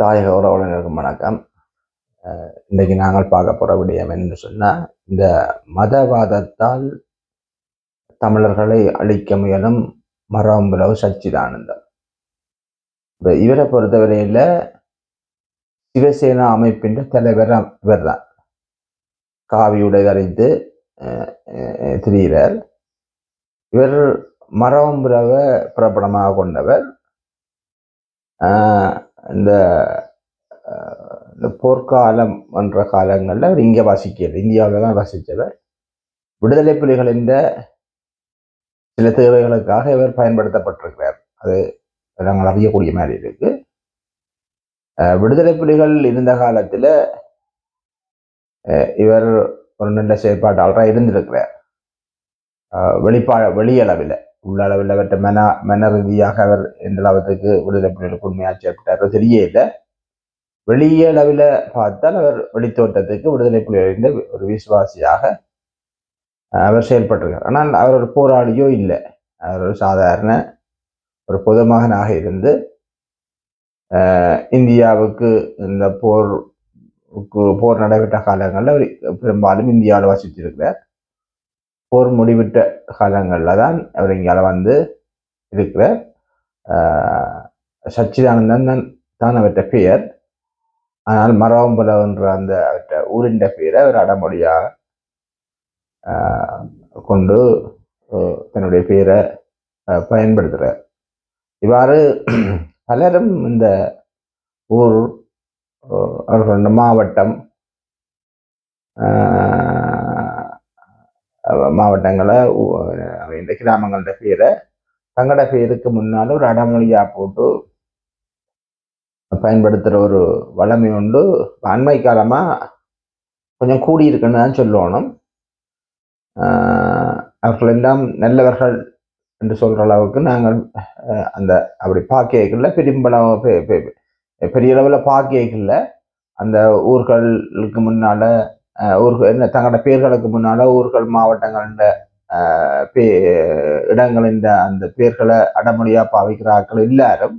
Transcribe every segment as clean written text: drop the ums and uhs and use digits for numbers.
தாயக உறவுகளுக்கும் வணக்கம். இன்றைக்கு நாங்கள் பார்க்க போகிற விடயம் என்று சொன்னால், இந்த மதவாதத்தால் தமிழர்களை அழிக்க முயலும் மரவம்புலவு சச்சிதானந்தம். இவரை பொறுத்தவரையில் சிவசேனா அமைப்பின் தலைவர் இவர் தான். காவி உடை தரித்து திரிகிறார். இவர் மரவம்புலவை புறப்படமாக கொண்டவர். இந்த போர்க்காலம் என்ற காலங்களில் அவர் இங்கே வசிக்கிறது, இந்தியாவில் தான் வசித்தவர். விடுதலை புலிகளின் சில தேவைகளுக்காக இவர் பயன்படுத்தப்பட்டிருக்கிறார். அது நாங்கள் அறியக்கூடிய மாதிரி இருக்கு. விடுதலை புலிகள் இருந்த காலத்தில் இவர் ஒரு நல்ல செயற்பாட்டாளராக இருந்திருக்கிறார். வெளியளவில் உள்ளளவில் அவற்றை மன ரீதியாக அவர் எந்த அளவுக்கு விடுதலை புலிகளுக்கு உண்மையாக செயற்பட்டார் தெரியல. வெளியளவில் பார்த்தால் அவர் வெளித்தோட்டத்துக்கு விடுதலை புலிகளின் ஒரு விசுவாசியாக அவர் செயல்பட்டிருக்கார். ஆனால் அவர் ஒரு போராளியோ இல்லை. அவர் ஒரு சாதாரண ஒரு பொதுமகனாக இருந்து இந்தியாவுக்கு இந்த போர் நடைபெற்ற காலங்களில் அவர் பெரும்பாலும் இந்தியாவில் வசித்திருக்கிறார். போர் முடிவிட்ட காலங்களில் தான் அவர் இங்கால வந்து இருக்கிறார். சச்சிதானந்தன் தான் அவற்ற பெயர். ஆனால் மரவம்புல என்ற அந்த அவற்ற ஊரின் பெயரை அவர் அடமொழியாக கொண்டு தன்னுடைய பெயரை பயன்படுத்துகிறார். இவ்வாறு பலரும் இந்த ஊர் அவர்களோட மாவட்டங்களை இந்த கிராமங்களோட பேரை தங்களோட பேருக்கு முன்னால் ஒரு அடமொழியா போட்டு பயன்படுத்துகிற ஒரு வளமை உண்டு. அண்மை காலமாக கொஞ்சம் கூடியிருக்குன்னு தான் சொல்லணும். அவர்கள் எல்லாம் நல்லவர்கள் என்று சொல்கிற அளவுக்கு நாங்கள் அந்த அப்படி பாக்கியக்குள்ள பெரிய அளவில் பாக்கியக்குள்ள அந்த ஊர்களுக்கு முன்னால் ஊர்கள் தங்களோட பேர்களுக்கு முன்னால் ஊர்கள் மாவட்டங்கள இடங்களின் அந்த பேர்களை அடமொழியாக பாவிக்கிற ஆட்கள் எல்லாரும்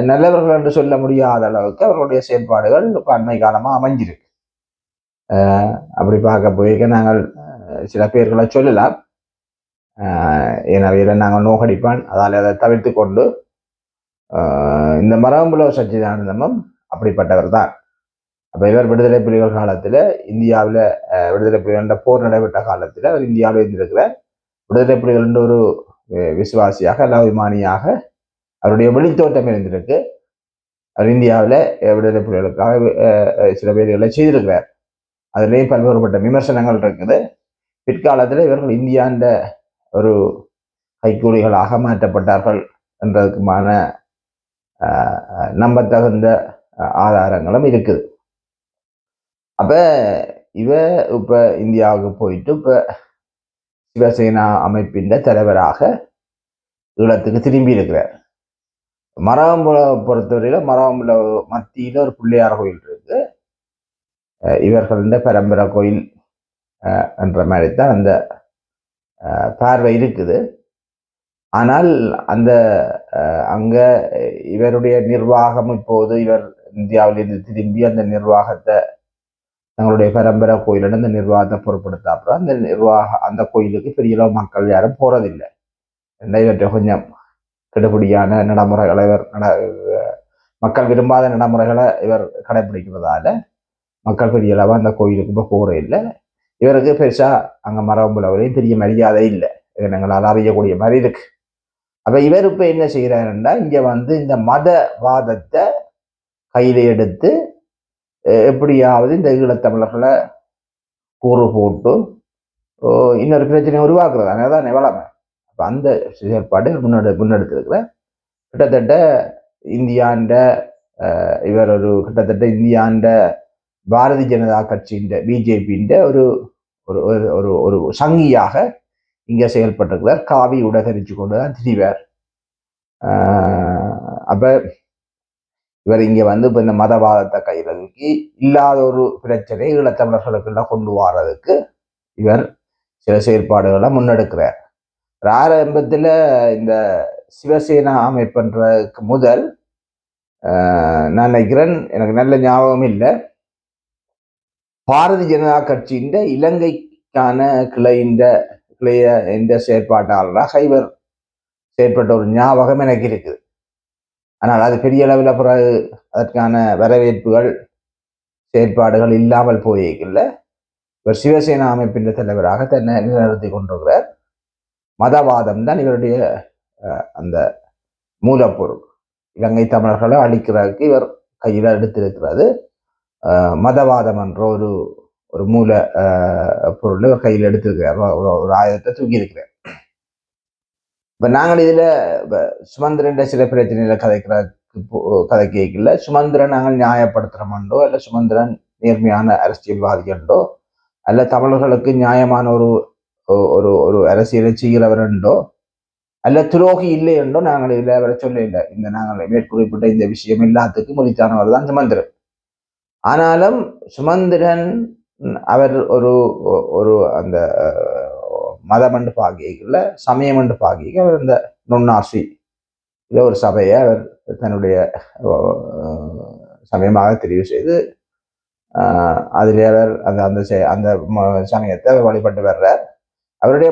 நல்லவர்கள் என்று சொல்ல முடியாத அளவுக்கு அவர்களுடைய செயல்பாடுகள் அண்மை காலமாக அமைஞ்சிருக்கு. அப்படி பார்க்க போய்க்க நாங்கள் சில பேர்களை சொல்லலாம். எனவே நாங்கள் நோகடிப்பான், அதால் அதை தவிர்த்து கொண்டு இந்த மரவம்புலவு சச்சிதானந்தமும் அப்படிப்பட்டவர் தான். அப்போ இவர் விடுதலை புலிகள் காலத்தில் இந்தியாவில் விடுதலை புலிகள் போர் நடைபெற்ற காலத்தில் அவர் இந்தியாவில் இருந்திருக்கிறார். விடுதலை புலிகள் என்ற ஒரு விசுவாசியாக அல்லாவிமானியாக அவருடைய வெளித்தோட்டம் இருந்திருக்கு. அவர் இந்தியாவில் விடுதலை புலிகளுக்காக சில பேர்களை செய்திருக்கிறார். அதுலேயும் பல்வேறுபட்ட விமர்சனங்கள் இருக்குது. பிற்காலத்தில் இவர்கள் இந்தியாண்ட ஒரு கைக்கூலிகளாக மாற்றப்பட்டார்கள் என்றதுக்குமான நம்பத்தகுந்த ஆதாரங்களும் இருக்குது. அப்ப இப்ப இந்தியாவுக்கு போயிட்டு இப்ப சிவசேனா அமைப்பின் தலைவராக ஈழத்துக்கு திரும்பி இருக்கிறார். மரவம்புல பொறுத்தவரையில மரவம்புல மத்தியில ஒரு பிள்ளையார் கோயில் இருக்கு. இவர்கள பரம்பரை கோயில் என்ற மாதிரி தான் அந்த பார்வை இருக்குது. ஆனால் அந்த அங்க இவருடைய நிர்வாகம் இப்போது இவர் இந்தியாவிலிருந்து திரும்பி அந்த நிர்வாகத்தை தங்களுடைய பரம்பரை கோயிலிடம் அந்த நிர்வாகத்தை பொருட்படுத்த அப்புறம் அந்த கோயிலுக்கு பெரிய அளவு மக்கள் யாரும் போறதில்லை. இவற்றை கொஞ்சம் கெடுபடியான நடைமுறைகளை இவர் மக்கள் விரும்பாத நடைமுறைகளை இவர் கடைபிடிக்கிறதால மக்கள் பெரிய அளவு அந்த கோயிலுக்கு இப்போ போற இல்லை. இவருக்கு பெருசா அங்க மரபுலவரையும் பெரிய மரியாதை இல்லை. எங்களால் அறியக்கூடிய மாதிரி இருக்கு. அப்ப இவர் இப்ப என்ன செய்யறாருன்னா, இங்க வந்து இந்த மதவாதத்தை கையில எடுத்து எப்படியாவது இந்த ஈழத்தமிழர்களை கூறு போட்டு இன்னொரு பிரச்சனையை உருவாக்குறது. அதான் வளமை. அப்ப அந்த செயற்பாடு முன்னெடுத்திருக்கிற கிட்டத்தட்ட இந்தியாண்ட இவர் ஒரு கிட்டத்தட்ட இந்தியாண்ட பாரதிய ஜனதா கட்சியின் பிஜேபியின் ஒரு ஒரு ஒரு சங்கியாக இங்க செயல்பட்டிருக்கிறார். காவி உடகரிச்சு கொண்டுதான் திரிவார். அப்ப இவர் இங்க வந்து இப்ப இந்த மதவாதத்தை கையிலதுக்கு இல்லாத ஒரு பிரச்சனை ஈழத்தமிழர்களுக்கெல்லாம் கொண்டு வர்றதுக்கு இவர் சில செயற்பாடுகளை முன்னெடுக்கிறார். ஆரம்பத்துல இந்த சிவசேனா அமைப்புன்றதுக்கு முதல் நான் நினைக்கிறேன், எனக்கு நல்ல ஞாபகம் இல்லை, பாரதிய ஜனதா கட்சியின் இலங்கைக்கான கிளைய என்ற செயற்பாட்டாளராக இவர் செயற்பட்ட ஒரு ஞாபகம் எனக்கு இருக்குது. ஆனால் அது பெரிய அளவில் பிறகு அதற்கான வரவேற்புகள் செயற்பாடுகள் இல்லாமல் போயிருக்கல. இவர் சிவசேனா அமைப்பின் தலைவராக தன்னை நிலைநிறுத்தி கொண்டிருக்கிறார். மதவாதம் தான் இவருடைய அந்த மூலப்பொருள். இலங்கை தமிழர்களை அழிக்கிறதுக்கு இவர் கையில் எடுத்திருக்கிறது மதவாதம் என்ற ஒரு மூல பொருள் இவர் கையில் எடுத்திருக்கிறார், ஒரு ஆயுதத்தை தூக்கி இருக்கிறார். இப்ப நாங்கள் இதுல சுமந்திரன் சில பிரச்சனைகளை கதை கேட்கல. சுமந்திரன் நாங்கள் நியாயப்படுத்துறோம்டோ அல்ல சுமந்திரன் நேர்மையான அரசியல்வாதி என்றோ அல்ல தமிழர்களுக்கு நியாயமான ஒரு அரசியலை செய்கிறவர் என்றோ அல்ல துரோகி இல்லை என்றோ நாங்கள் இதில் அவரை சொல்ல இல்லை. இந்த நாங்கள் மேற்குறிப்பிட்ட இந்த விஷயம் எல்லாத்துக்கும் முடித்தானவர் தான் சுமந்திரன். ஆனாலும் சுமந்திரன் அவர் ஒரு அந்த மதமண்டு பாகியல சமயமண்டு பாகிய அவர் இந்த நுண்ணாசி ஒரு சபையை அவர் தன்னுடைய சமயமாக தெரிவு செய்து அதிலே அவர் அந்த சமயத்தை அவர் வழிபட்டு வர்றார். அவருடைய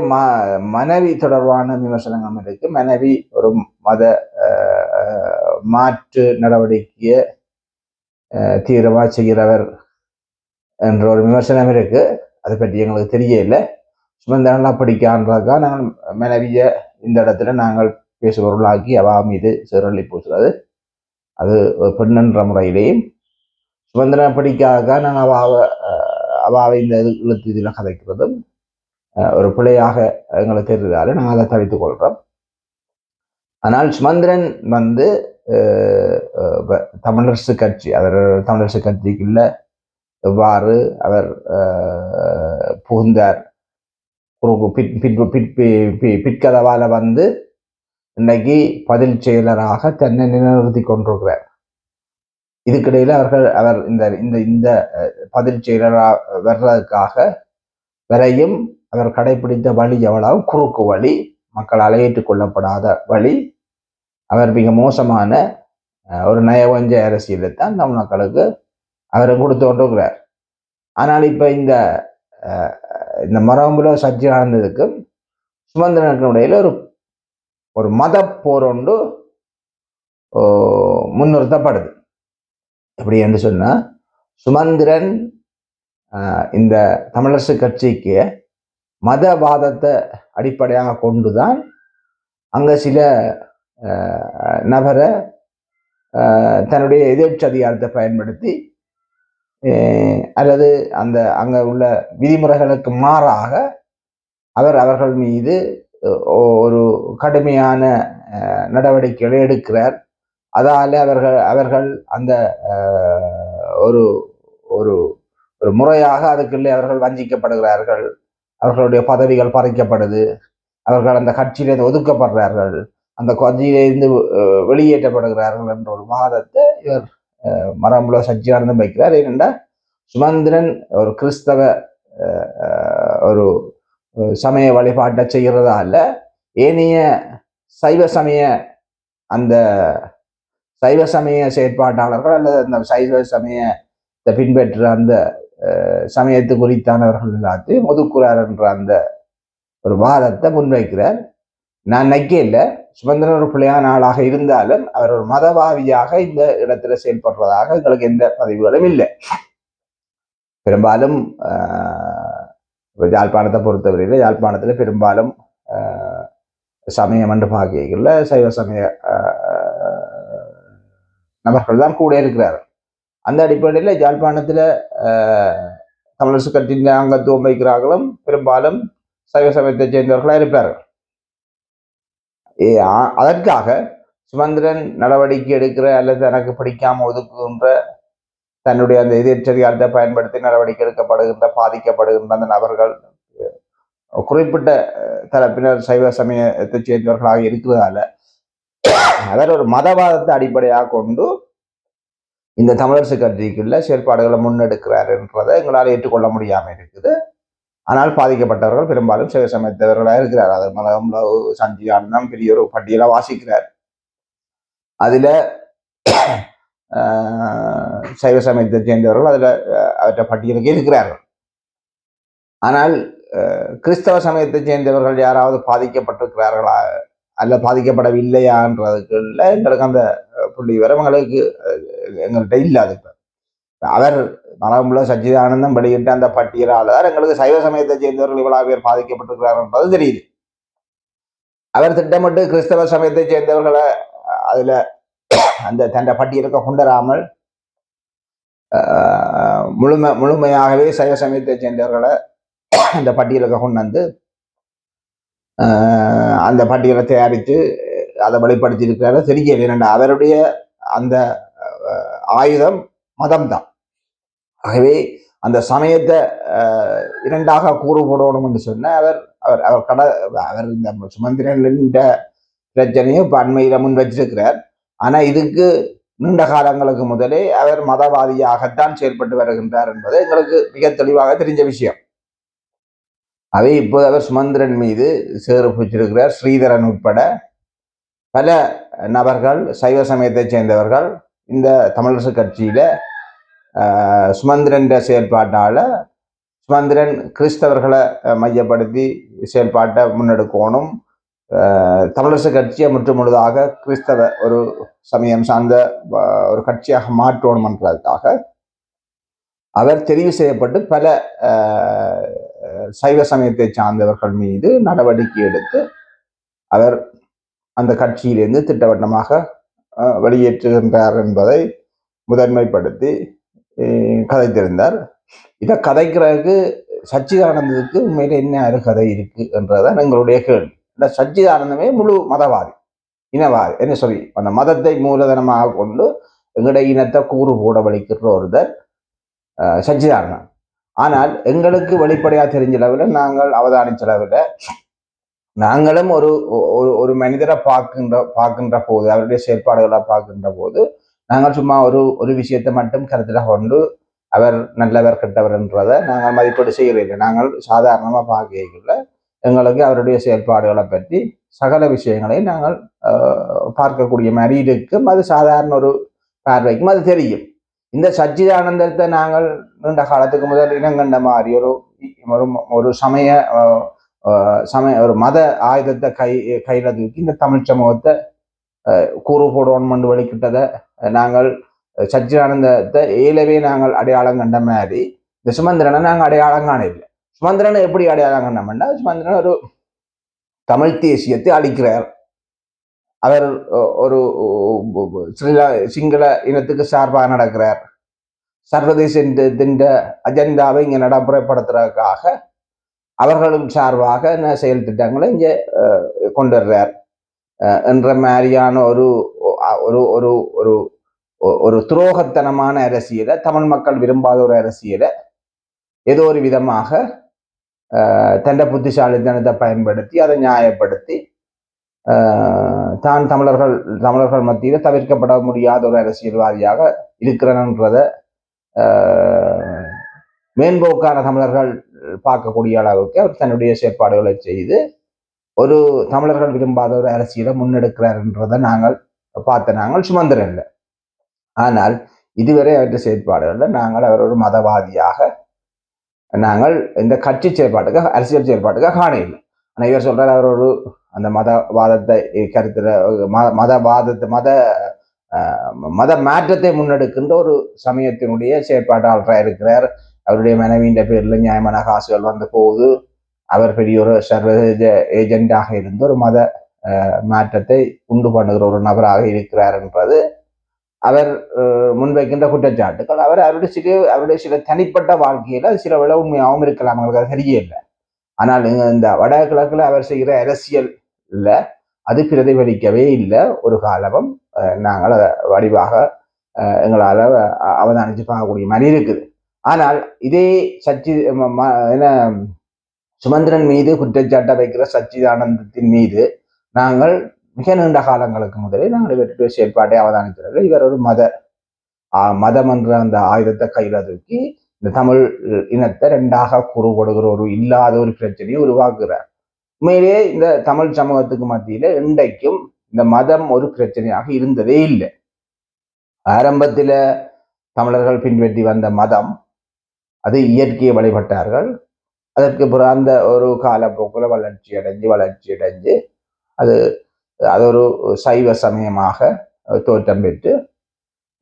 மனைவி தொடர்பான விமர்சனங்கள் இருக்கு. மனைவி ஒரு மத மாற்று நடவடிக்கையை தீவிரமாக செய்கிறவர் என்ற ஒரு விமர்சனம் இருக்கு. அதை பற்றி எங்களுக்கு தெரியல. சுமந்திரன்லாம் படிக்கான்றதுக்காக நாங்கள் மனைவிய இந்த இடத்துல நாங்கள் பேசுபொருளாக்கி அவா மீது சிறலி பூசுறது அது பெண்ணென்ற முறையிலேயும் சுமந்திரனை படிக்காக நாங்கள் அவாவை இந்த இழுத்து இதில் கதைக்கிறதும் ஒரு பிழையாக எங்களுக்கு தெரிந்ததால நாங்கள் அதை தவித்துக் கொள்கிறோம். ஆனால் சுமந்திரன் தமிழரசு கட்சி அவர் தமிழரசு கட்சிக்குள்ள எவ்வாறு அவர் புகுந்தார் பிற்கதவால இன்னைக்கு பதில் செயலராக தன்னை நிலைநிறுத்தி கொண்டிருக்கிறார். இதுக்கிடையில அவர் இந்த பதில் செயலராக வர்றதுக்காக வரையும் அவர் கடைபிடித்த வழி எவ்வளவு குறுக்கு வழி, மக்களால் ஏற்றுக்கொள்ளப்படாத வழி. அவர் மிக மோசமான ஒரு நயவஞ்ச அரசியலை தான் தமிழ் மக்களுக்கு அவரை கொடுத்து கொண்டிருக்கிறார். ஆனால் இப்ப இந்த மரபுல சச்சியானந்ததுக்கும் சுமந்திரனுக்கும் இடையில ஒரு மத போர் ஒன்று முன்னிறுத்தப்படுது. எப்படி என்று சொன்னா, சுமந்திரன் இந்த தமிழரசு கட்சிக்கு மதவாதத்தை அடிப்படையாக கொண்டுதான் அங்க சில நபரை தன்னுடைய எதிர்ப்பு அதிகாரத்தை பயன்படுத்தி அல்லது அங்க உள்ள விதிமுறைகளுக்கு மாறாக அவர்கள் மீது ஒரு கடுமையான நடவடிக்கைகளை எடுக்கிறார். அதால அவர்கள் அந்த ஒரு ஒரு முறையாக அதுக்குள்ளே அவர்கள் வஞ்சிக்கப்படுகிறார்கள், அவர்களுடைய பதவிகள் பறிக்கப்படுது, அவர்கள் அந்த கட்சியிலிருந்து ஒதுக்கப்படுறார்கள், அந்த கட்சியிலிருந்து வெளியேற்றப்படுகிறார்கள் என்ற ஒரு வாதத்தை இவர் மரபுல சச்சியானந்தம் வைக்கிறார். ஏனென்றால் சுமந்திரன் ஒரு கிறிஸ்தவ ஒரு சமய வழிபாட்டை செய்கிறதால ஏனைய சைவ சமய செயற்பாட்டாளர்கள் அல்லது அந்த சைவ சமயத்தை பின்பற்ற அந்த சமயத்து குறித்தானவர்கள் எல்லாத்தையும் ஒதுக்குறார் என்ற அந்த ஒரு வாதத்தை முன்வைக்கிறார். நான் நைக்கல சுமந்திரன் ஒரு பிள்ளையான ஆளாக இருந்தாலும் அவர் ஒரு மதவாதியாக இந்த இடத்துல செயல்படுறதாக எங்களுக்கு எந்த பதிவுகளும் இல்லை. பெரும்பாலும் யாழ்ப்பாணத்தை பொறுத்தவரையில் யாழ்ப்பாணத்தில் பெரும்பாலும் சமயம் என்று பார்க்கல சைவ சமய நபர்கள் தான் கூட இருக்கிறார்கள். அந்த அடிப்படையில் யாழ்ப்பாணத்தில் தமிழரசு கட்சியின் அங்கத்துவம் வைக்கிறார்களும் பெரும்பாலும் சைவ சமயத்தை சேர்ந்தவர்களாக இருப்பார்கள். அதற்காக சுமந்திரன் நடவடிக்கை எடுக்கிற அல்லது எனக்கு பிடிக்காம ஒதுக்குகின்ற தன்னுடைய அந்த எதிர்ச்சதிகாரத்தை பயன்படுத்தி நடவடிக்கை எடுக்கப்படுகின்ற பாதிக்கப்படுகின்ற அந்த நபர்கள் குறிப்பிட்ட தரப்பினர் சைவ சமயத்தை சேர்ந்தவர்களாக இருக்கிறதால அவர் ஒரு மதவாதத்தை அடிப்படையாக கொண்டு இந்த தமிழரசு கட்சிக்குள்ள செயற்பாடுகளை முன்னெடுக்கிறார் என்றதை எங்களால் ஏற்றுக்கொள்ள முடியாமல் இருக்குது. ஆனால் பாதிக்கப்பட்டவர்கள் பெரும்பாலும் சைவ சமயத்தவர்களாக இருக்கிறார். அது மதம் சஞ்சியானந்தம் பெரிய ஒரு பட்டியலை வாசிக்கிறார். அதுல சைவ சமயத்தை சேர்ந்தவர்கள் அதில் அவற்றை பட்டியலுக்கு இருக்கிறார்கள். ஆனால் கிறிஸ்தவ சமயத்தை சேர்ந்தவர்கள் யாராவது பாதிக்கப்பட்டிருக்கிறார்களா அல்ல பாதிக்கப்படவில்லையான்றதுக்குள்ள எங்களுக்கு அந்த புள்ளி விவரங்களுக்கு எங்கள்கிட்ட இல்லாது. அவர் மனமுள்ள சச்சிதானந்தம் வெளியிட்ட அந்த பட்டியலாளர் எங்களுக்கு சைவ சமயத்தை சேர்ந்தவர்கள் இவ்வளவு பேர் பாதிக்கப்பட்டிருக்கிறார்கள் தெரியுது. அவர் திட்டமிட்டு கிறிஸ்தவ சமயத்தை சேர்ந்தவர்களை அதுல அந்த தன்னை பட்டியலுக்கு கொண்டராமல் முழுமையாகவே சைவ சமயத்தை சேர்ந்தவர்களை அந்த பட்டியலுக்கு கொண்டு வந்து அந்த பட்டியலை தயாரித்து அதை வெளிப்படுத்தி இருக்கிறாரு தெரியல. அவருடைய அந்த ஆயுதம் மதம் தான். ஆகவே அந்த சமயத்தை இரண்டாக கூறு போடணும் என்று சொன்ன அவர் அவர் அவர் இந்த சுமந்திரன் பிரச்சனையும் இப்ப அண்மையில முன் வச்சிருக்கிறார். ஆனா இதுக்கு நீண்ட காலங்களுக்கு முதலே அவர் மதவாதியாகத்தான் செயல்பட்டு வருகின்றார் என்பது எங்களுக்கு மிக தெளிவாக தெரிஞ்ச விஷயம். அவை இப்போது அவர் சுமந்திரன் மீது சேறு பூச்சிருக்கிறார். ஸ்ரீதரன் உட்பட பல நபர்கள் சைவ சமயத்தை சேர்ந்தவர்கள் இந்த தமிழரசு கட்சியில சுமந்திரன் செயல்பாட்டால சுமந்திரன் கிறிஸ்தவர்களை மையப்படுத்தி செயல்பாட்டை முன்னெடுக்கணும், தமிழரசு கட்சியை முற்றுமுழுதாக கிறிஸ்தவ ஒரு சமயம் சார்ந்த ஒரு கட்சியாக மாற்றணும் என்றதுக்காக அவர் தெரிவு செய்யப்பட்டு பல சைவ சமயத்தை சார்ந்தவர்கள் மீது நடவடிக்கை எடுத்து அவர் அந்த கட்சியிலிருந்து திட்டவட்டமாக வெளியேற்றுகின்றார் என்பதை முதன்மைப்படுத்தி கதைத்திருந்தார். இதை கதைக்கிறதுக்கு சச்சிதானந்தத்துக்கு உண்மையில என்ன அருகதை இருக்கு என்றதான் எங்களுடைய கேள்வி. இந்த சச்சிதானந்தமே முழு மதவாதி, இனவாதி, என்ன சொல்லி அந்த மதத்தை மூலதனமாக கொண்டு எங்களுடைய இனத்தை கூறு போட வலிக்கிற ஒருத்தர் சச்சிதானந்தன். ஆனால் எங்களுக்கு வெளிப்படையா தெரிஞ்ச அளவில் நாங்கள் அவதானிச்ச அளவில் நாங்களும் ஒரு ஒரு மனிதரை பார்க்கின்ற போது அவருடைய செயற்பாடுகளை பார்க்கின்ற போது நாங்கள் சும்மா ஒரு விஷயத்தை மட்டும் கருத்துல கொண்டு அவர் நல்லவர் கெட்டவர் என்றதை நாங்கள் மதிப்பீடு செய்யவில்லை. நாங்கள் சாதாரணமாக பார்க்கல எங்களுக்கு அவருடைய செயல்பாடுகளை பற்றி சகல விஷயங்களையும் நாங்கள் பார்க்கக்கூடிய மாதிரி இருக்கும். அது சாதாரண ஒரு பார்வைக்கும் அது தெரியும். இந்த சச்சிதானந்தத்தை நாங்கள் நீண்ட காலத்துக்கு முதல் இனங்கண்ட மாதிரி ஒரு சமய ஒரு மத ஆயுதத்தை கையில தூக்கி இந்த தமிழ் சமூகத்தை கூறு போடணும் வெளிக்கிட்டதை நாங்கள் சச்சிதானந்தத்தை ஏலவே நாங்கள் அடையாளம் கண்ட மாதிரி இந்த சுமந்திரனை நாங்கள் அடையாளம் காண இல்லை. சுமந்திரனை எப்படி அடையாளம் கண்டோம்னா, சுமந்திரன் ஒரு தமிழ் தேசியத்தை அளிக்கிறார். அவர் ஒரு சிங்கள இனத்துக்கு சார்பாக நடக்கிறார். சர்வதேசத்தின் அஜெண்டாவை இங்க நடைமுறைப்படுத்துறதுக்காக அவர்களும் சார்பாக செயல் திட்டங்களை இங்கே கொண்டு வர்றார் என்ற மாதிரியான ஒரு ஒரு ஒரு ஒரு துரோகத்தனமான அரசியலை, தமிழ் மக்கள் விரும்பாத ஒரு அரசியலை ஏதோ ஒரு விதமாக தண்ட புத்திசாலித்தனத்தை பயன்படுத்தி அதை நியாயப்படுத்தி தான் தமிழர்கள் மத்தியில தவிர்க்கப்பட முடியாத ஒரு அரசியல்வாதியாக இருக்கிறன்றத மேம்போக்கான தமிழர்கள் பார்க்கக்கூடிய அளவுக்கு அவர் தன்னுடைய செயற்பாடுகளை செய்து ஒரு தமிழர்கள் விரும்பாத ஒரு அரசியலை முன்னெடுக்கிறார் என்றதை நாங்கள் நாங்கள் சுமந்திரன். ஆனால் இதுவரை அவற்றை செயற்பாடுகளில் நாங்கள் அவர் ஒரு மதவாதியாக நாங்கள் இந்த கட்சி செயற்பாட்டுக்கு அரசியல் செயற்பாட்டுக்காக காண இல்லை. ஆனால் இவர் சொல்றார் அவர் ஒரு அந்த மதவாதத்தை மத மாற்றத்தை முன்னெடுக்கின்ற ஒரு சமயத்தினுடைய செயற்பாட்டாளராக இருக்கிறார். அவருடைய மனைவியின் பேர்ல நியாயமான காசுகள் வந்த போது அவர் பெரிய ஒரு சர்வதேச ஏஜெண்டாக இருந்து ஒரு மத மாற்றத்தை உண்டு பண்ணுகிற ஒரு நபராக இருக்கிறார் என்பது அவர் முன்வைக்கின்ற குற்றச்சாட்டுகள். அவருடைய சில தனிப்பட்ட வாழ்க்கையில சில விட உண்மையாகவும் இருக்கலாம், அவங்களுக்கு அது தெரியல. ஆனால் இந்த வடகிழக்குல அவர் செய்கிற அரசியல்ல அது பிரதிபலிக்கவே இல்லை. ஒரு காலமும் நாங்கள் அதை வடிவாக எங்களால் அவதானிச்சு பார்க்கக்கூடிய மாதிரி இருக்குது. ஆனால் இதே சுமந்திரன் மீது குற்றச்சாட்டை வைக்கிற சச்சிதானந்தத்தின் மீது நாங்கள் மிக நீண்ட காலங்களுக்கு முதலே நாங்கள் இவருடைய செயற்பாட்டை அவதானிக்கிறார்கள். இவர் ஒரு மதம் என்ற அந்த ஆயுதத்தை கையில தூக்கி இந்த தமிழ் இனத்தை ரெண்டாக கூறுபடுகிற ஒரு இல்லாத ஒரு பிரச்சனையை உருவாக்குகிறார். உண்மையிலேயே இந்த தமிழ் சமூகத்துக்கு மத்தியில இன்றைக்கும் இந்த மதம் ஒரு பிரச்சனையாக இருந்ததே இல்லை. ஆரம்பத்தில் தமிழர்கள் பின்பற்றி வந்த மதம் அது இயற்கையை வழிபட்டார்கள். அதற்கு பிறகு அந்த ஒரு காலப்போக்கில் வளர்ச்சி அடைஞ்சு அது அது ஒரு சைவ சமயமாக தோற்றம் பெற்று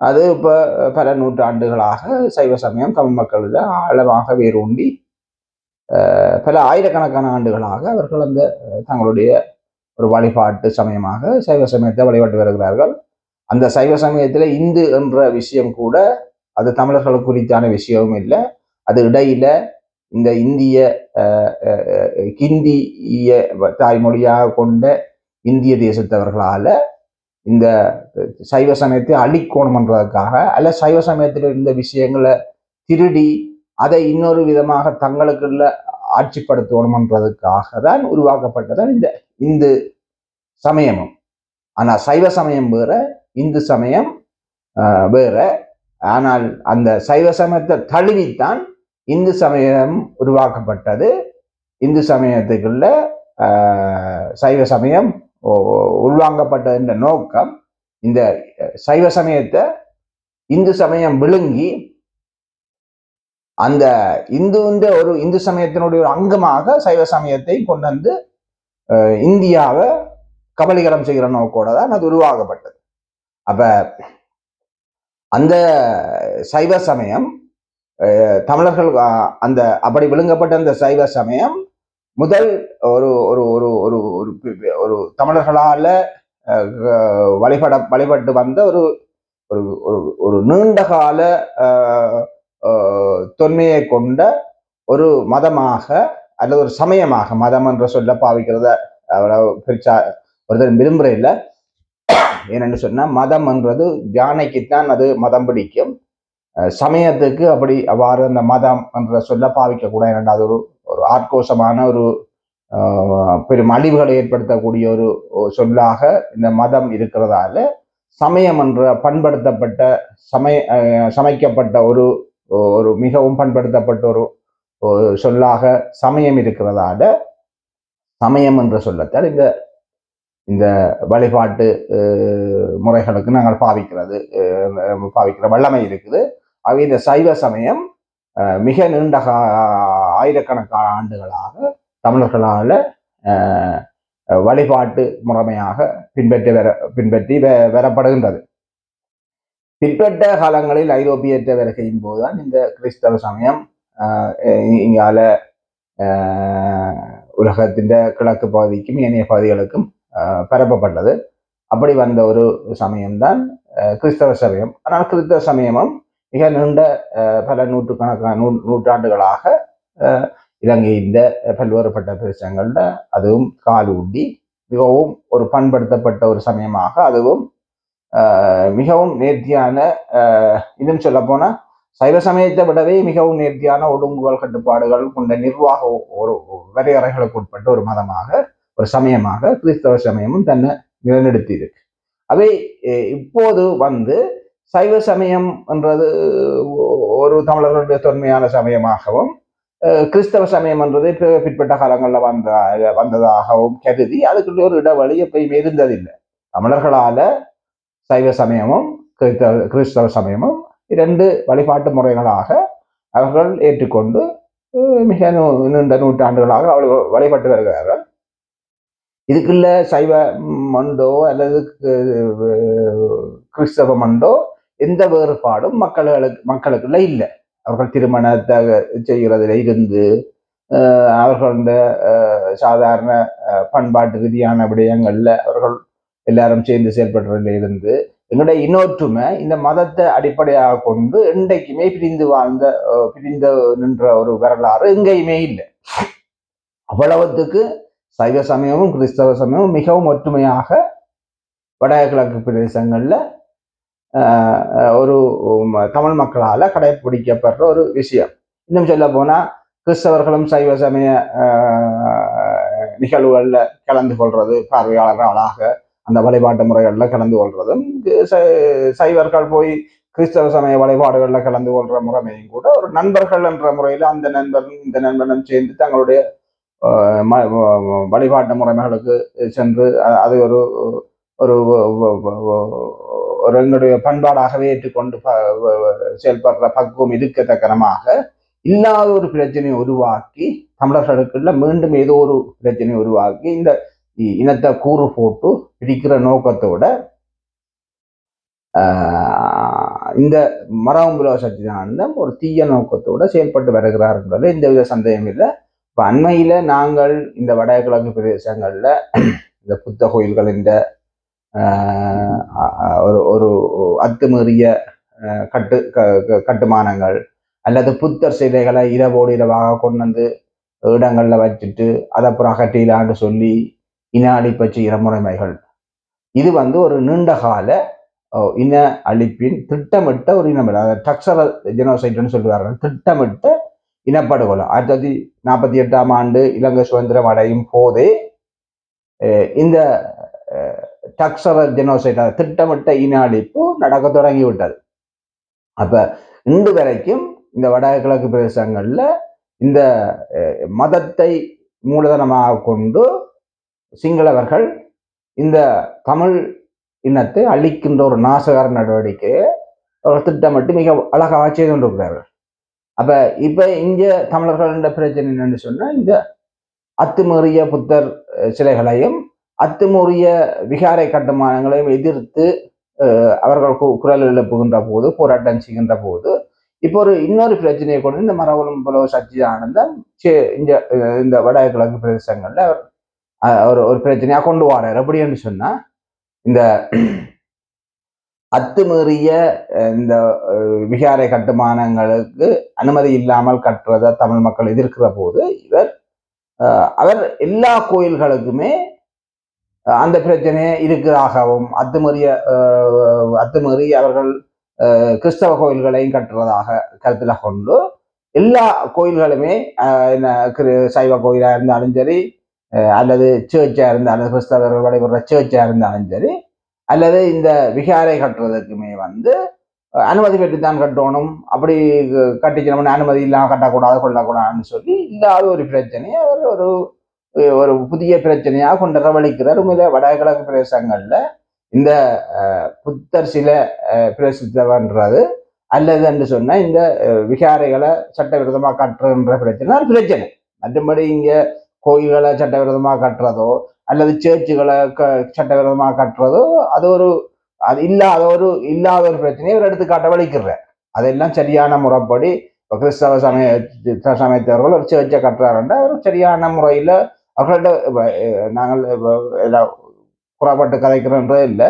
அது இப்போ பல நூற்றாண்டுகளாக சைவ சமயம் தமிழ் மக்களில் ஆழமாக வேரூண்டி பல ஆயிரக்கணக்கான ஆண்டுகளாக அவர்கள் அந்த தங்களுடைய ஒரு வழிபாட்டு சமயமாக சைவ சமயத்தை வழிபட்டு வருகிறார்கள். அந்த சைவ சமயத்தில் இந்து என்ற விஷயம் கூட அது தமிழர்களுக்கு குறித்தான விஷயமும் இல்லை. அது இடையில இந்த இந்திய ஹிந்திய தாய்மொழியாக கொண்ட இந்திய தேசத்தவர்களால இந்த சைவ சமயத்தை அழிக்கோணம் பண்றதுக்காக அல்ல சைவ சமயத்தில் இருந்த விஷயங்களை திருடி அதை இன்னொரு விதமாக தங்களுக்குள்ள ஆட்சிப்படுத்தணும்ன்றதுக்காக தான் உருவாக்கப்பட்டதான் இந்த இந்து சமயமும். ஆனா சைவ சமயம் வேற, இந்து சமயம் வேற. ஆனால் அந்த சைவ சமயத்தை தழுவித்தான் இந்து சமயம் உருவாக்கப்பட்டது. இந்து சமயத்துக்குள்ள சைவ சமயம் உள்வாங்கப்பட்டது என்ற நோக்கம் இந்த சைவ சமயத்தை இந்து சமயம் விழுங்கி அந்த இந்து சமயத்தினுடைய ஒரு அங்கமாக சைவ சமயத்தை கொண்டு வந்து இந்தியாவை கபலீகரம் செய்கிற நோக்கோட தான் அது உருவாக்கப்பட்டது. அப்ப அந்த சைவ சமயம் தமிழர்கள் அந்த அப்படி விழுங்கப்பட்ட அந்த சைவ சமயம் முதல் ஒரு ஒரு ஒரு ஒரு ஒரு தமிழர்களால வழிபட்டு வந்த ஒரு ஒரு ஒரு நீண்ட கால தொன்மையை கொண்ட ஒரு மதமாக அல்லது ஒரு சமயமாக, மதம் என்ற சொல்ல பாவிக்கிறத பெருசா ஒருத்தர் விரும்புற இல்லை. ஏனென்று சொன்னா மதம் என்றது யானைக்குத்தான் அது மதம் பிடிக்கும். சமயத்துக்கு அப்படி அவ்வாறு அந்த மதம் என்ற சொல்ல பாவிக்க கூட இரண்டாவது ஒரு ஆட்கோஷமான ஒரு பெரும் அழிவுகளை ஏற்படுத்தக்கூடிய ஒரு சொல்லாக இந்த மதம் இருக்கிறதால சமயம் என்ற பண்படுத்தப்பட்ட சமைக்கப்பட்ட ஒரு ஒரு மிகவும் பண்படுத்தப்பட்ட ஒரு சொல்லாக சமயம் இருக்கிறதால சமயம் என்ற சொல்லத்தால் இந்த இந்த வழிபாட்டு முறைகளுக்கு நாங்கள் பாவிக்கிற வல்லமை இருக்குது. ஆகவே இந்த சைவ சமயம் மிக நீண்ட ஆயிரக்கணக்கான ஆண்டுகளாக தமிழர்களால் வழிபாட்டு முறைமையாக பின்பற்றி வரப்படுகின்றது. பிற்பட்ட காலங்களில் ஐரோப்பியற்ற வருகையின் போதுதான் இந்த கிறிஸ்தவ சமயம் இங்கால உலகத்தின் கிழக்கு பகுதிக்கும் ஏனைய பகுதிகளுக்கும் பரப்பப்பட்டது. அப்படி வந்த ஒரு சமயம்தான் கிறிஸ்தவ சமயம். ஆனால் கிறிஸ்தவ சமயமும் மிக நீண்ட பல நூற்றாண்டுகளாக இலங்கையின் பல்வேறுபட்ட பிரதேசங்கள்ல அதுவும் காலூண்டி மிகவும் ஒரு பண்படுத்தப்பட்ட ஒரு சமயமாக அதுவும் மிகவும் நேர்த்தியான இன்னும் சொல்ல போனா சைவ சமயத்தை விடவே மிகவும் நேர்த்தியான ஒழுங்குகள் கட்டுப்பாடுகள் கொண்ட நிர்வாக ஒரு வரையறைகளுக்கு உட்பட்ட ஒரு மதமாக ஒரு சமயமாக கிறிஸ்தவ சமயமும் தன்னை நிலைநிறுத்தி இருக்கு. அவை இப்போது வந்து சைவ சமயம் என்றது ஒரு தமிழர்களுடைய தொன்மையான சமயமாகவும் கிறிஸ்தவ சமயம் என்றது பிற்பட்ட காலங்களில் வந்ததாகவும் கருதி அதுக்குள்ள ஒரு இடைவெளி எப்பயுமே இருந்ததில்லை. தமிழர்களால சைவ சமயமும் கிறிஸ்தவ சமயமும் இரண்டு வழிபாட்டு முறைகளாக அவர்கள் ஏற்றுக்கொண்டு மிக நீண்ட நூற்றாண்டுகளாக அவர்கள் வழிபட்டு வருகிறார்கள். இதுக்குள்ள சைவ மண்டோ அல்லது கிறிஸ்தவ மண்டோ எந்த வேறுபாடும் மக்களுக்குள்ள இல்லை. அவர்கள் திருமணத்தை செய்கிறதுல இருந்து அவர்கள சாதாரண பண்பாட்டு ரீதியான விடயங்கள்ல அவர்கள் எல்லாரும் சேர்ந்து செயல்படுறதுல இருந்து என்னுடைய இன்னொற்றுமை இந்த மதத்தை அடிப்படையாக கொண்டு இன்றைக்குமே பிரிந்து நின்ற ஒரு வரலாறு எங்கேயுமே இல்லை. அவ்வளவுத்துக்கு சைவ சமயமும் கிறிஸ்தவ சமயமும் மிகவும் ஒற்றுமையாக வடகிழக்கு பிரதேசங்கள்ல ஒரு தமிழ் மக்களால கடைபிடிக்கப்படுற ஒரு விஷயம். இன்னும் சொல்ல போனா கிறிஸ்தவர்களும் சைவ சமய நிகழ்வுகள்ல கலந்து கொள்றது, பார்வையாளர்களாக அந்த வழிபாட்டு முறைகள்ல கலந்து கொள்றதும், சைவர்கள் போய் கிறிஸ்தவ சமய வழிபாடுகள்ல கலந்து கொள்ற முறைமையும் கூட ஒரு நண்பர்கள் என்ற முறையில அந்த நண்பரும் இந்த நண்பனும் சேர்ந்து தங்களுடைய வழிபாட்டு முறைமைகளுக்கு சென்று அது ஒரு ஒரு ஒரு எங்களுடைய பண்பாடாகவே ஏற்றுக்கொண்டு செயல்படுற பக்குவம் இருக்கத்தக்கனமாக இல்லாத ஒரு பிரச்சனையை உருவாக்கி தமிழர்களுக்குள்ள மீண்டும் ஏதோ ஒரு பிரச்சனையை உருவாக்கி இந்த இனத்தை கூறு போட்டு பிரிக்கிற நோக்கத்தோட இந்த மரபுல சச்சிதானந்தம் ஒரு தீய நோக்கத்தோட செயல்பட்டு வருகிறார் என்பதில் எந்தவித சந்தேகம் இல்லை. இப்ப அண்மையில நாங்கள் இந்த வடகிழக்கு பிரதேசங்கள்ல இந்த புத்த கோயில்கள் இந்த ஒரு ஒரு அத்துமீறிய கட்டுமானங்கள் அல்லது புத்தர் சிலைகளை இரவோடு இரவாக கொண்டு வந்து இடங்கள்ல வச்சுட்டு அதை அப்புறம் அகற்றிலான்னு சொல்லி இன அழிப்பச்சு இடமுறைமைகள், இது ஒரு நீண்ட கால இன அழிப்பின் திட்டமிட்ட ஒரு இனம், டக்சரல் ஜெனோசைட்னு சொல்லுவார்கள், திட்டமிட்ட இனப்படுகொலை. 1948ஆம் ஆண்டு இலங்கை சுதந்திரம் அடையும் போதே இந்த டக்சரல் ஜெனோசைட் திட்டமிட்ட இன அழிப்பு நடக்க தொடங்கிவிட்டது. அப்ப இன்று வரைக்கும் இந்த வடகிழக்கு பிரதேசங்கள்ல இந்த மதத்தை மூலதனமாக கொண்டு சிங்களவர்கள் இந்த தமிழ் இனத்தை அழிக்கின்ற ஒரு நாசகர நடவடிக்கையை திட்டமிட்டு மிக அழகாக செய்து கொண்டிருக்கிறார்கள். அப்ப இப்ப இங்க தமிழர்கள் பிரச்சனை என்னன்னு சொன்னா, இந்த அத்துமீறிய புத்தர் சிலைகளையும் அத்துமீறிய விகாரை கட்டுமானங்களையும் எதிர்த்து அவர்கள் குரல் எழுப்புகின்ற போது, போராட்டம் செய்கின்ற போது, இப்போ இன்னொரு பிரச்சனையை கொண்டு இந்த மரபுல சச்சிதானந்தம் இந்த வடகிழக்கு பிரதேசங்கள்ல ஒரு பிரச்சனையா கொண்டு வரார். எப்படின்னு சொன்னா, இந்த அத்துமீறிய இந்த விகாரை கட்டுமானங்களுக்கு அனுமதி இல்லாமல் கட்டுறதை தமிழ் மக்கள் எதிர்க்கிற போது அவர் எல்லா கோயில்களுக்குமே அந்த பிரச்சனையை இருக்கிறதாகவும் அத்துமீறி அவர்கள் கிறிஸ்தவ கோயில்களையும் கட்டுறதாக கருத்துல கொண்டு எல்லா கோயில்களுமே சைவ கோயிலா இருந்தாலும் சரி, அல்லது சேர்ச்சா இருந்தாலும் கிறிஸ்தவர்கள் வழிபடுற சேர்ச்சா இருந்தாலும் சரி, அல்லது இந்த விகாரை கட்டுறதுக்குமே அனுமதி பெற்றுத்தான் கட்டணும், அப்படி கட்டிக்கணும்னு அனுமதி இல்லாம கட்டக்கூடாது கொள்ளக்கூடாதுன்னு சொல்லி இல்லாத ஒரு பிரச்சனையை அவர் ஒரு புதிய பிரச்சனையாக கொண்டு வரவழைக்கிறார். வடகிழக்கு பிரதேசங்கள்ல இந்த புத்தர் சில பிரசித்தவன்றது அல்லது என்று சொன்னா இந்த விகாரைகளை சட்டவிரோதமாக கட்டுறன்ற பிரச்சனை. மற்றபடி இங்க கோயில்களை சட்டவிரோதமாக கட்டுறதோ அல்லது சேர்ச்சுகளை சட்டவிரோதமாக கட்டுறதோ அது இல்லாத ஒரு பிரச்சனையை ஒரு எடுத்துக்காட்ட வலிக்கிற. அதெல்லாம் சரியான முறைப்படி கிறிஸ்தவ சமயத்தவர்கள் ஒரு சேர்ச்சை கட்டுறாருன்னா ஒரு சரியான முறையில அவர்கள்ட்ட நாங்கள் புறப்பட்டு கதைக்கிறோன்றே இல்லை.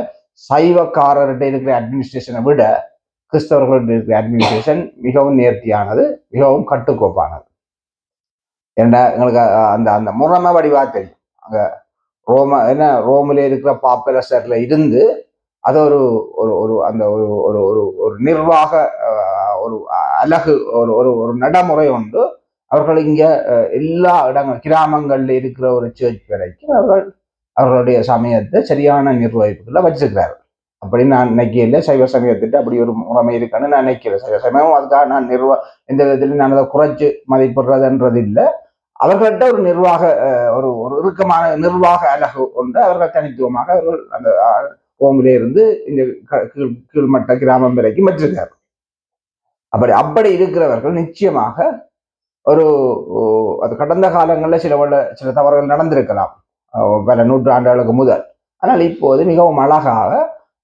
சைவக்காரர்கிட்ட இருக்கிற அட்மினிஸ்ட்ரேஷனை விட கிறிஸ்தவர்கள்ட்ட இருக்கிற அட்மினிஸ்ட்ரேஷன் மிகவும் நேர்த்தியானது, மிகவும் கட்டுக்கோப்பானது. ஏன்னா எங்களுக்கு அந்த அந்த முறைமை வடிவா தெரியும். அங்க ரோமில இருக்கிற பாப்புலர்ல இருந்து அது ஒரு அந்த ஒரு நிர்வாக ஒரு அழகு ஒரு நடைமுறை உண்டு. அவர்கள் இங்க எல்லா இடங்கள் கிராமங்கள்ல இருக்கிற ஒரு சேர்ச் வரைக்கும் அவர்களுடைய சமயத்தை சரியான நிர்வகிப்புகளை வச்சிருக்கிறார்கள். அப்படி நான் நினைக்கல சைவ சமயத்திட்டு அப்படி ஒரு முறைமை இருக்குன்னு நான் நினைக்கல. சைவ சமயம் அதுக்காக நான் எந்த விதத்திலையும் நான் அதை குறைச்சு மதிப்பிடுறதுன்றது இல்லை. அவர்கள்ட்ட ஒரு நிர்வாக ஒரு இறுக்கமான நிர்வாக அழகு கொண்டு அவர்கள் தனித்துவமாக அவர்கள் அந்த ஓமிலே இருந்து இந்த கீழ்மட்ட கிராமம் வரைக்கும் வச்சிருக்காரு. அப்படி இருக்கிறவர்கள் நிச்சயமாக அது கடந்த காலங்களில் சில தவறுகள் நடந்திருக்கலாம் பல நூற்றாண்டுகளுக்கு முதல். ஆனால் இப்போது மிகவும் அழகாக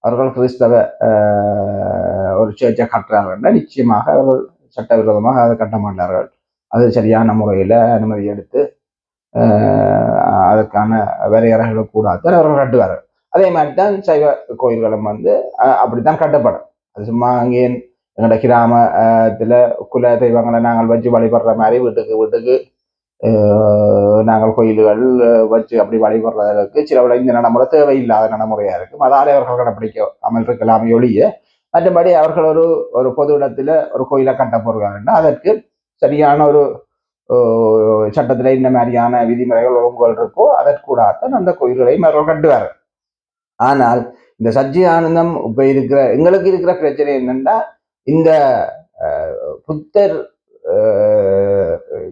அவர்கள் கிறிஸ்தவ ஒரு சேர்ச்சை கட்டுறார்கள். நிச்சயமாக அவர்கள் சட்டவிரோதமாக அதை கட்ட மாட்டார்கள். அது சரியான முறையில் அனுமதி எடுத்து அதற்கான வரையறைகளை கூடாது அவர்கள் கட்டுவார்கள். அதே மாதிரி தான் சைவ கோயில்களும் அப்படித்தான் கட்டப்படும். அது சும்மா அங்கே எங்களோட கிராமத்துல குல தெய்வங்களை நாங்கள் வச்சு வழிபடுற மாதிரி வீட்டுக்கு நாங்கள் கோயில்கள் வச்சு அப்படி வழிபடுறதற்கு சில இந்த நடைமுறை தேவையில்லாத நடைமுறையா இருக்கும். அதாலே அவர்கள் கடைப்பிடிக்க அமல் இருக்கலாமே ஒழிய, மற்றபடி அவர்கள் ஒரு பொது இடத்துல ஒரு கோயிலை கட்ட போறாங்கன்னா அதற்கு சரியான ஒரு சட்டத்துல இந்த மாதிரியான விதிமுறைகள் ஒழுங்குகள் இருக்கோ அதற்கூடாதான் அந்த கோயில்களையும் அவர்கள் கட்டுவார். ஆனால் இந்த சச்சிதானந்தம் இப்ப எங்களுக்கு இருக்கிற பிரச்சனை என்னன்னா, இந்த புத்தர்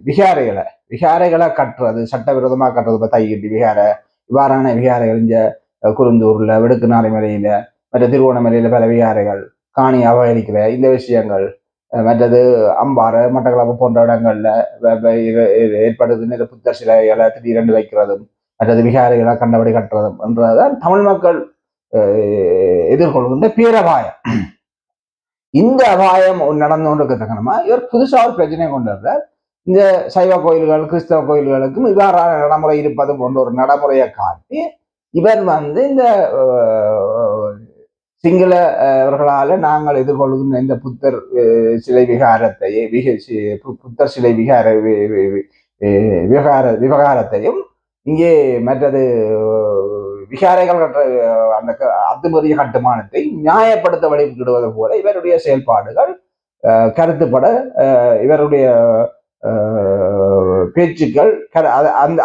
விகாரைகளை கட்டுறது சட்டவிரோதமாக கட்டுறது, தையிட்டி விகாரை, இவ்வாறான விகாரைகள் இந்த குருந்தூர்ல வெடுக்குநாரை மலையில மற்ற திருவோணமலையில பல விகாரைகள் காணி அபகரிக்கிற இந்த விஷயங்கள், மற்றது அம்பாறை மட்டக்களப்பு போன்ற இடங்கள்ல ஏற்படுதுன்னு இந்த புத்தர் சிலைகளை திடீரென்று வைக்கிறதும் மற்றது விகாரைகளை கண்டபடி கட்டுறதும் என்றதான் தமிழ் மக்கள் எதிர்கொள்கின்ற பேரபாயம். இந்த அபாயம் நடந்து கொண்டிருக்கிறதுக்கணுமா இவர் புதுசா ஒரு பிரச்சனையை கொண்டு வர்றார். இந்த சைவ கோயில்கள் கிறிஸ்தவ கோயில்களுக்கும் இவ்வாறான நடைமுறை இருப்பது போன்ற ஒரு நடைமுறையை காட்டி இவர் இந்த சிங்கள அவர்களால நாங்கள் எதிர்கொள்கின்ற இந்த புத்தர் சிலை புத்தர் சிலை விவகாரத்தையும் இங்கே மற்றது விகாரைகள் கட்ட அந்த அத்துமீறிய கட்டுமானத்தை நியாயப்படுத்த வழிவிடுவது போல இவருடைய செயல்பாடுகள் கருத்துப்பட இவருடைய பேச்சுக்கள்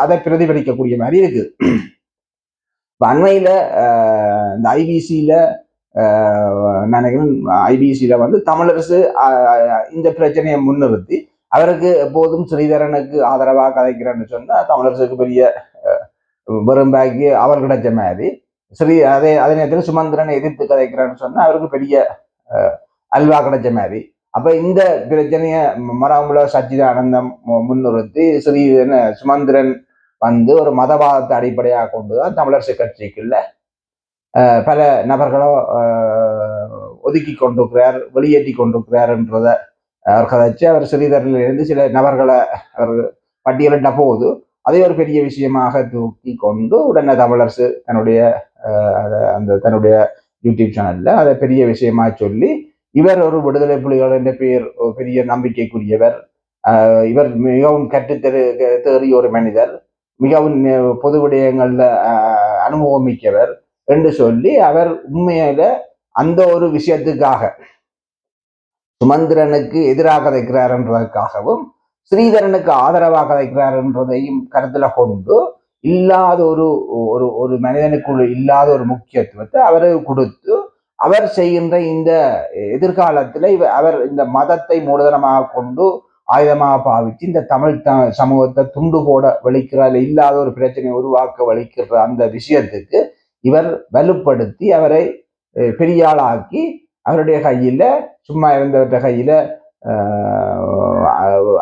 அதை பிரதிபலிக்கக்கூடிய மாதிரி இருக்குது. அண்மையில இந்த ஐபிசியில நினைக்கிறேன், ஐபிசியில தமிழரசு இந்த பிரச்சனையை முன்னிறுத்தி அவருக்கு எப்போதும் ஸ்ரீதரனுக்கு ஆதரவாக கதைக்கிறேன்னு சொன்னா தமிழரசுக்கு பெரிய வெறும்பாக்கி அவர் கிடைச்ச மாதிரி அதே நேரத்தில் சுமந்திரனை எதிர்த்து கதைக்கிறேன்னு சொன்னா அவருக்கு பெரிய அல்வா கிடைச்ச மாதிரி. அப்ப இந்த பிரச்சனைய மரமுல சச்சிதானந்தம் முன்னிறுத்தி சுமந்திரன் ஒரு மதவாதத்தை அடிப்படையாக கொண்டுதான் தமிழரசு கட்சிக்குள்ள பல நபர்களோ ஒதுக்கி கொண்டிருக்கிறார், வெளியேற்றி கொண்டிருக்கிறார்ன்றத அவர் கதைச்சு அவர் ஸ்ரீதரிலிருந்து சில நபர்களை அவர் பட்டியலிட்ட போது அதை ஒரு பெரிய விஷயமாக தூக்கி கொண்டு உடனே தமிழரசு தன்னுடைய யூடியூப் சேனல்ல அதை பெரிய விஷயமா சொல்லி இவர் ஒரு விடுதலை புலிகள் என்ற பெயர் பெரிய நம்பிக்கைக்குரியவர், இவர் மிகவும் தேறிய ஒரு மனிதர், மிகவும் பொது விடயங்கள்ல அனுபவம் மிக்கவர் என்று சொல்லி அவர் உண்மையில அந்த ஒரு விஷயத்துக்காக சுமந்திரனுக்கு எதிராக கதைக்கிறார் என்றதற்காகவும் ஸ்ரீதரனுக்கு ஆதரவாக கதைக்கிறார் என்றதையும் கருத்துல கொண்டு இல்லாத ஒரு மனிதனுக்குள்ள இல்லாத ஒரு முக்கியத்துவத்தை அவரை கொடுத்து அவர் செய்கின்ற இந்த எதிர்காலத்துல அவர் இந்த மதத்தை மூலதனமாக கொண்டு ஆயுதமாக பாவிச்சு இந்த தமிழ் சமூகத்தை துண்டு போட வலிக்கிறார், இல்லாத ஒரு பிரச்சனையை உருவாக்க வலிக்கிற அந்த விஷயத்துக்கு இவர் வலுப்படுத்தி அவரை பெரியாளாக்கி அவருடைய கையில சும்மா இருந்தவற்ற கையில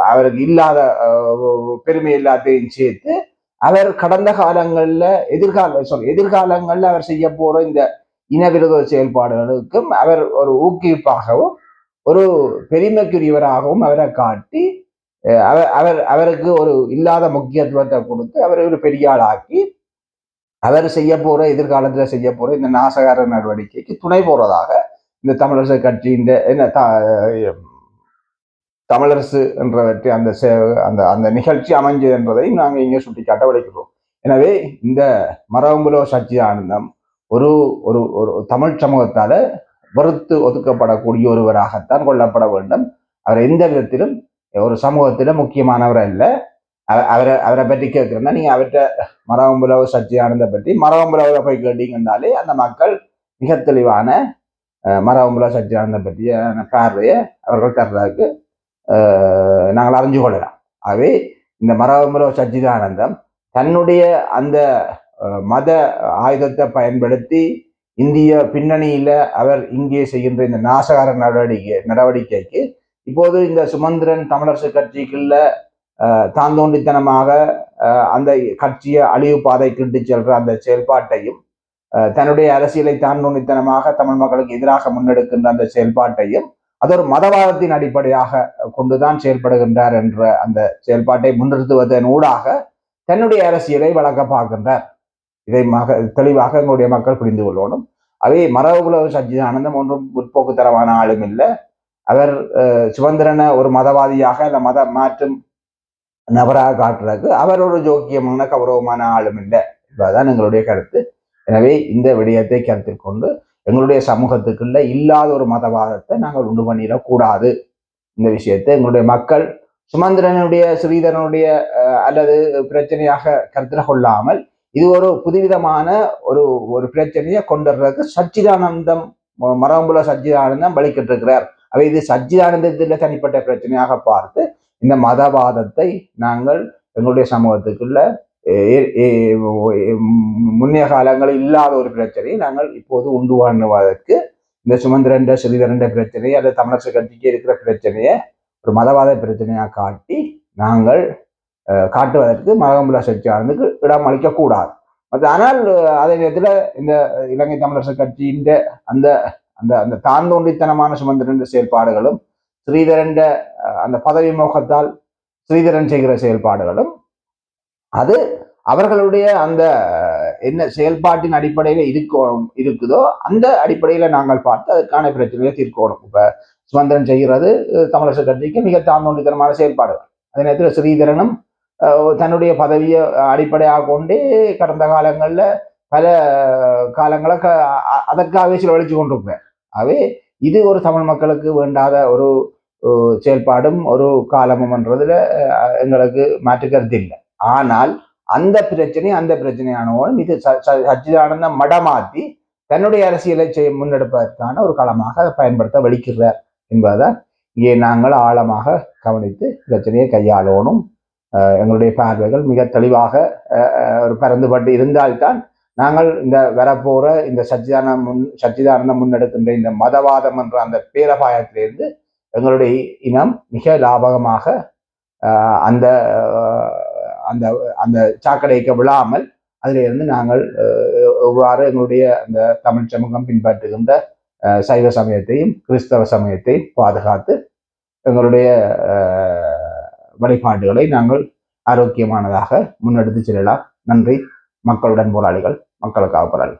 அவருக்கு இல்லாத பெருமை எல்லாத்தையும் சேர்த்து அவர் கடந்த காலங்கள்ல எதிர்காலங்கள்ல அவர் செய்ய போற இந்த இனவிரோத செயல்பாடுகளுக்கும் அவர் ஒரு ஊக்குவிப்பாகவும் ஒரு பெருமைக்குரியவராகவும் அவரை காட்டி அவருக்கு ஒரு இல்லாத முக்கியத்துவத்தை கொடுத்து அவரை ஒரு பெரியாளாக்கி அவர் செய்ய போற எதிர்காலத்துல செய்ய போற இந்த நாசகார நடவடிக்கைக்கு துணை போறதாக இந்த தமிழரசு கட்சி தமிழரசு என்றவற்றை அந்த நிகழ்ச்சி அமைஞ்சது என்பதையும் நாங்கள் இங்கே சுட்டிக்காட்ட விளைக்கிறோம். எனவே இந்த மரபுலோ சச்சிதானந்தம் ஒரு ஒரு ஒரு தமிழ் சமூகத்தால வெறுத்து ஒதுக்கப்படக்கூடிய ஒருவராகத்தான் கொள்ளப்பட வேண்டும். அவர் எந்த விதத்திலும் ஒரு சமூகத்தில முக்கியமானவர் அல்ல. அவரை பற்றி கேட்கிறேன்னா நீங்க அவர்கிட்ட மரபுலவு சச்சிதானந்த பற்றி மரபுலவை போய் கேட்டீங்கன்னாலே அந்த மக்கள் மிக தெளிவான மரபுலவு சச்சிதானந்த பற்றியான பார்வையை அவர்கள் தர்றதுக்கு நாங்கள் அறிஞ்சு கொள்ளலாம். ஆகவே இந்த மரபுலவு சச்சிதானந்தம் தன்னுடைய அந்த மத ஆயுதத்தை பயன்படுத்தி இந்திய பின்னணியில அவர் இங்கே செய்கின்ற இந்த நாசகார நடவடிக்கைக்கு இப்போது இந்த சுமந்திரன் தமிழரசு கட்சிக்குள்ள தாந்தோண்டித்தனமாக அந்த கட்சியை அழிவு பாதைக்கு இட்டு செல்ற அந்த செயல்பாட்டையும் தன்னுடைய அரசியலை தாந்தோண்டித்தனமாக தமிழ் மக்களுக்கு எதிராக முன்னெடுக்கின்ற அந்த செயல்பாட்டையும் அது ஒரு மதவாதத்தின் அடிப்படையாக கொண்டுதான் செயல்படுகின்றார் என்ற அந்த செயல்பாட்டை முன்னிறுத்துவதன் ஊடாக தன்னுடைய அரசியலை வளர்க்க பார்க்கின்றார். இதை தெளிவாக எங்களுடைய மக்கள் புரிந்து கொள்ளணும். அவை மரபுலவு சச்சிதானந்தம் ஒன்றும் முற்போக்குத்தரமான ஆளும் இல்லை. அவர் சுதந்திரனை ஒரு மதவாதியாக அந்த மத மாற்றும் நபராக காட்டுறதுக்கு அவர் ஒரு ஜோக்கியமான கௌரவமான ஆளும் இல்லை என்பதுதான் எங்களுடைய கருத்து. எனவே இந்த விடயத்தை கருத்தில் கொண்டு எங்களுடைய சமூகத்துக்குள்ள இல்லாத ஒரு மதவாதத்தை நாங்கள் உண்டு பண்ணிடக்கூடாது. இந்த விஷயத்தை எங்களுடைய மக்கள் சுமந்திரனுடைய ஸ்ரீதரனுடைய அல்லது பிரச்சனையாக கருத்தில் கொள்ளாமல் இது ஒரு புதுவிதமான ஒரு பிரச்சனையை கொண்டுறதுக்கு சச்சிதானந்தம் மரபுல சச்சிதானந்தம் வழிகிட்டு இருக்கிறார். அவை இது சச்சிதானந்தத்தில் தனிப்பட்ட பிரச்சனையாக பார்த்து இந்த மதவாதத்தை நாங்கள் எங்களுடைய சமூகத்துக்குள்ள முன்னைய காலங்களில் இல்லாத ஒரு பிரச்சனையை நாங்கள் இப்போது உண்டு பண்ணுவதற்கு இந்த சுமந்திரன் ஸ்ரீதரன் பிரச்சனை அல்லது தமிழரசு கட்சிக்கு இருக்கிற பிரச்சனையை ஒரு மதவாத பிரச்சனையாக காட்டி நாங்கள் காட்டுவதற்கு மகமுல்லா சச்சியானந்துக்கு இடம் அளிக்கக்கூடாது. ஆனால் அதே நேரத்தில் இந்த இலங்கை தமிழரசு கட்சியின் அந்த அந்த அந்த தாந்தோண்டித்தனமான சுமந்திரன் செயல்பாடுகளும் ஸ்ரீதரன் அந்த பதவி மோகத்தால் ஸ்ரீதரன் செய்கிற செயல்பாடுகளும் அது அவர்களுடைய அந்த என்ன செயல்பாட்டின் அடிப்படையில இருக்குதோ அந்த அடிப்படையில நாங்கள் பார்த்து அதற்கான பிரச்சனையை தீர்க்கணும். இப்ப சுமந்திரன் செய்கிறது தமிழரசு கட்சிக்கு மிக தாந்தோண்டித்தனமான செயல்பாடுகள். அதே நேரத்தில் ஸ்ரீதரனும் தன்னுடைய பதவியை அடிப்படையாக கொண்டு கடந்த காலங்களில் பல காலங்களை அதற்காகவே செலவழிச்சு கொண்டிருப்பேன். ஆகவே இது ஒரு தமிழ் மக்களுக்கு வேண்டாத ஒரு செயல்பாடும் ஒரு காலமும் என்றதுல எங்களுக்கு மாற்று கருத்து இல்லை. ஆனால் அந்த பிரச்சனையானவனும் இது சச்சிதானந்த மடமாத்தி தன்னுடைய அரசியலை முன்னெடுப்பதற்கான ஒரு களமாக அதை பயன்படுத்த வலிக்கிறார் என்பதுதான் இங்கே நாங்கள் ஆழமாக கவனித்து பிரச்சனையை கையாளணும். எங்களுடைய பார்வைகள் மிக தெளிவாக ஒரு பரந்துபட்டு இருந்தால்தான் நாங்கள் இந்த வரப்போற இந்த சச்சிதானந்தம் முன்னெடுக்கின்ற இந்த மதவாதம் என்ற அந்த பேரபாயத்திலிருந்து எங்களுடைய இனம் மிக லாபகமாக அந்த அந்த அந்த சாக்கடைக்கு விழாமல் அதிலிருந்து நாங்கள் எவ்வாறு எங்களுடைய அந்த தமிழ் சமூகம் பின்பற்றுகின்ற சைவ சமயத்தையும் கிறிஸ்தவ சமயத்தையும் பாதுகாத்து எங்களுடைய வழிபாடுகளை நாங்கள் ஆரோக்கியமானதாக முன்னெடுத்து செல்லலாம். நன்றி. மக்களுடன் போராளிகள், மக்களுக்காக போராளிகள்.